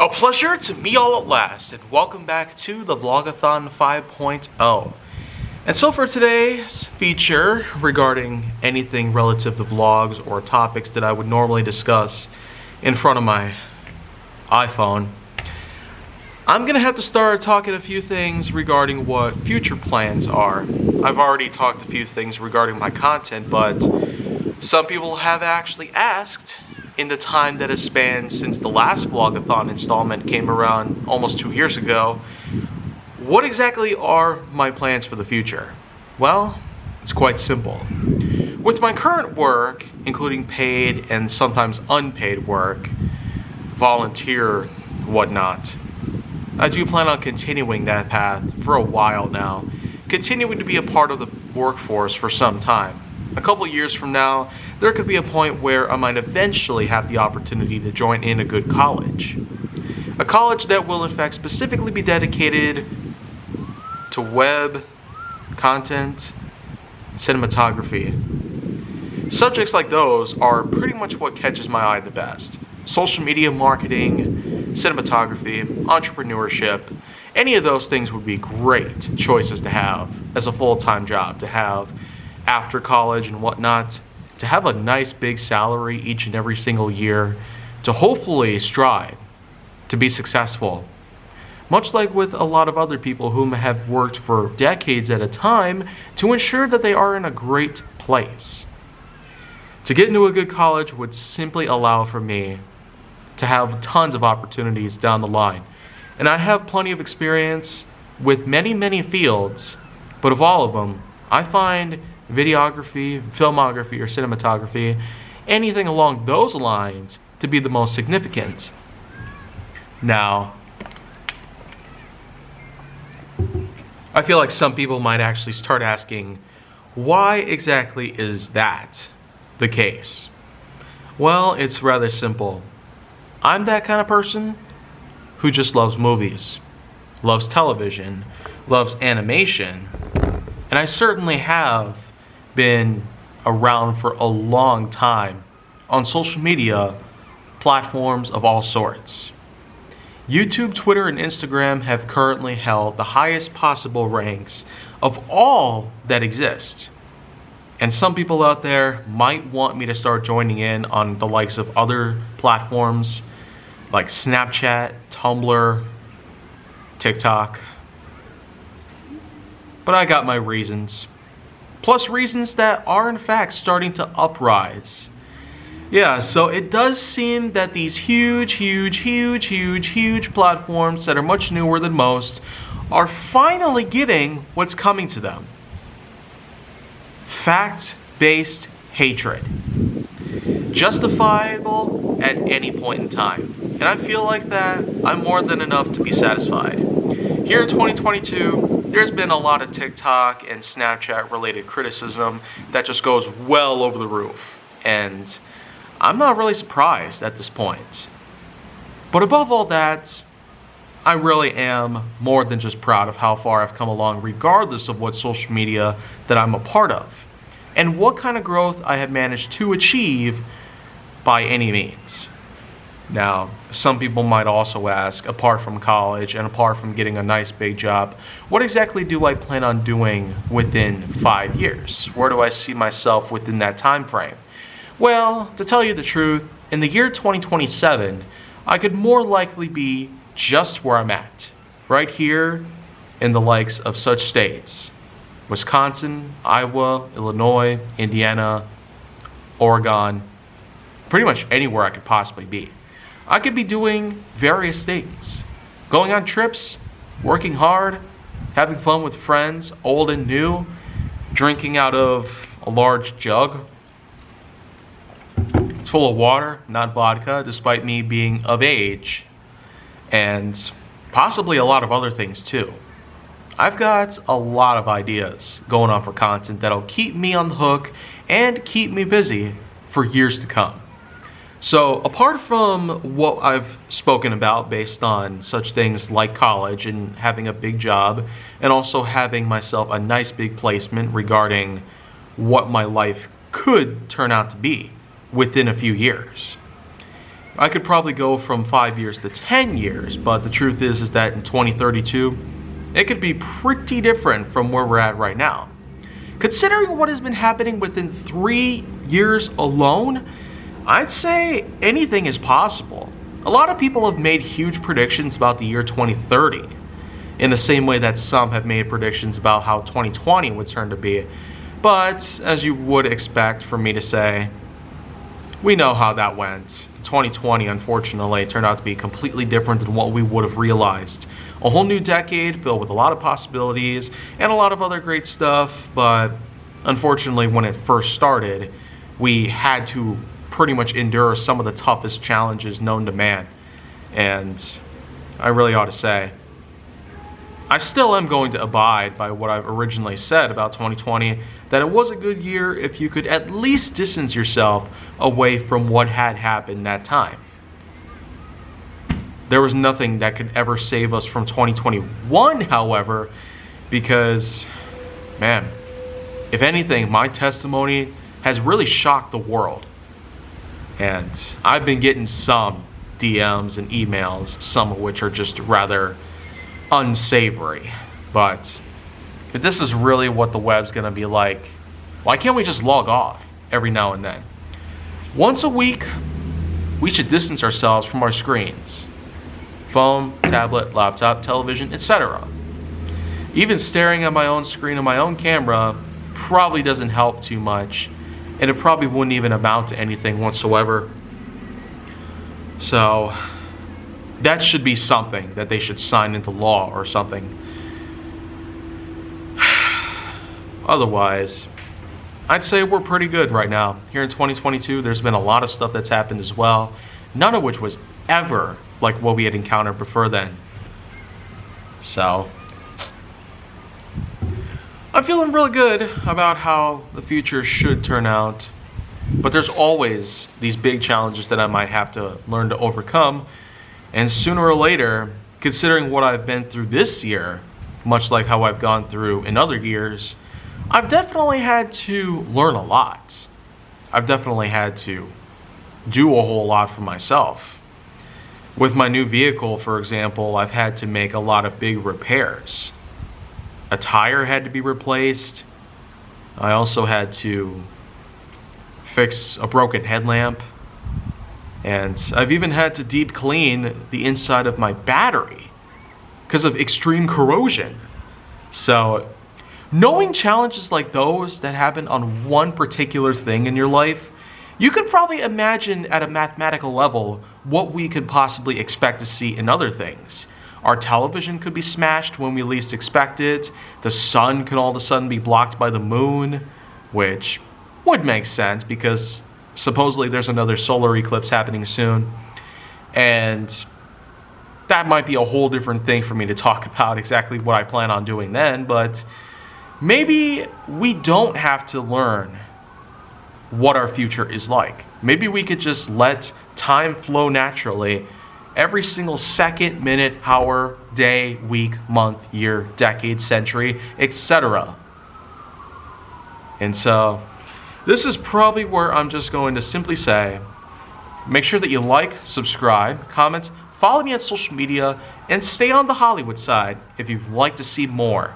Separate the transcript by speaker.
Speaker 1: A pleasure to meet y'all at last, and welcome back to the Vlog-A-Thon 5.0. And so for today's feature regarding anything relative to vlogs or topics that I would normally discuss in front of my iPhone, I'm gonna have to start talking a few things regarding what future plans are. I've already talked a few things regarding my content, but some people have actually asked in the time that has spanned since the last Vlog-A-Thon installment came around almost 2 years ago, what exactly are my plans for the future? Well, it's quite simple. With my current work, including paid and sometimes unpaid work, volunteer, whatnot, I do plan on continuing that path for a while now, continuing to be a part of the workforce for some time. A couple years from now, there could be a point where I might eventually have the opportunity to join in a good college. A college that will in fact specifically be dedicated to web, content, cinematography. Subjects like those are pretty much what catches my eye the best. Social media marketing, cinematography, entrepreneurship, any of those things would be great choices to have as a full-time job, to have after college and whatnot, to have a nice big salary each and every single year, to hopefully strive to be successful. Much like with a lot of other people who have worked for decades at a time to ensure that they are in a great place. To get into a good college would simply allow for me to have tons of opportunities down the line. And I have plenty of experience with many fields, but of all of them, I find videography, filmography, or cinematography, anything along those lines, to be the most significant. Now, I feel like some people might actually start asking, why exactly is that the case? Well, it's rather simple. I'm that kind of person who just loves movies, loves television, loves animation, and I certainly have been around for a long time on social media platforms of all sorts. YouTube, Twitter, and Instagram have currently held the highest possible ranks of all that exist. And some people out there might want me to start joining in on the likes of other platforms like Snapchat, Tumblr, TikTok. But I got my reasons. Plus reasons that are in fact starting to uprise. Yeah, so it does seem that these huge platforms that are much newer than most are finally getting what's coming to them. Fact-based hatred. Justifiable at any point in time. And I feel like that I'm more than enough to be satisfied. Here in 2022, there's been a lot of TikTok and Snapchat related criticism that just goes well over the roof. And I'm not really surprised at this point. But above all that, I really am more than just proud of how far I've come along regardless of what social media that I'm a part of. And what kind of growth I have managed to achieve by any means. Now, some people might also ask, apart from college and apart from getting a nice big job, what exactly do I plan on doing within 5 years? Where do I see myself within that time frame? Well, to tell you the truth, in the year 2027, I could more likely be just where I'm at, right here in the likes of such states: Wisconsin, Iowa, Illinois, Indiana, Oregon, pretty much anywhere I could possibly be. I could be doing various things, going on trips, working hard, having fun with friends, old and new, drinking out of a large jug. It's full of water, not vodka, despite me being of age, and possibly a lot of other things too. I've got a lot of ideas going on for content that'll keep me on the hook and keep me busy for years to come. So apart from what I've spoken about based on such things like college and having a big job, and also having myself a nice big placement regarding what my life could turn out to be within a few years, I could probably go from 5 years to 10 years, but the truth is that in 2032, it could be pretty different from where we're at right now. Considering what has been happening within 3 years alone, I'd say anything is possible. A lot of people have made huge predictions about the year 2030, in the same way that some have made predictions about how 2020 would turn to be. But, as you would expect for me to say, we know how that went. 2020, unfortunately, turned out to be completely different than what we would have realized. A whole new decade filled with a lot of possibilities and a lot of other great stuff, but unfortunately, when it first started, we had to pretty much endure some of the toughest challenges known to man. And I really ought to say, I still am going to abide by what I've originally said about 2020, that it was a good year if you could at least distance yourself away from what had happened that time. There was nothing that could ever save us from 2021, however, because, man, if anything, my testimony has really shocked the world. And I've been getting some DMs and emails, some of which are just rather unsavory. But if this is really what the web's gonna be like, why can't we just log off every now and then? Once a week, we should distance ourselves from our screens. Phone, tablet, laptop, television, etc. Even staring at my own screen on my own camera probably doesn't help too much, and it probably wouldn't even amount to anything whatsoever. So that should be something that they should sign into law or something. Otherwise, I'd say we're pretty good right now. Here in 2022, there's been a lot of stuff that's happened as well, none of which was ever like what we had encountered before then. So I'm feeling really good about how the future should turn out, but there's always these big challenges that I might have to learn to overcome. And sooner or later, considering what I've been through this year, much like how I've gone through in other years, I've definitely had to learn a lot. I've definitely had to do a whole lot for myself. With my new vehicle, for example, I've had to make a lot of big repairs. A tire had to be replaced. I also had to fix a broken headlamp. And I've even had to deep clean the inside of my battery because of extreme corrosion. So knowing challenges like those that happen on one particular thing in your life, you could probably imagine at a mathematical level what we could possibly expect to see in other things. Our television could be smashed when we least expect it. The sun could all of a sudden be blocked by the moon, which would make sense because supposedly there's another solar eclipse happening soon. And that might be a whole different thing for me to talk about exactly what I plan on doing then, but maybe we don't have to learn what our future is like. Maybe we could just let time flow naturally every single second, minute, hour, day, week, month, year, decade, century, etc. And so this is probably where I'm just going to simply say, make sure that you like, subscribe, comment, follow me on social media, and stay on the Hollywood side if you'd like to see more.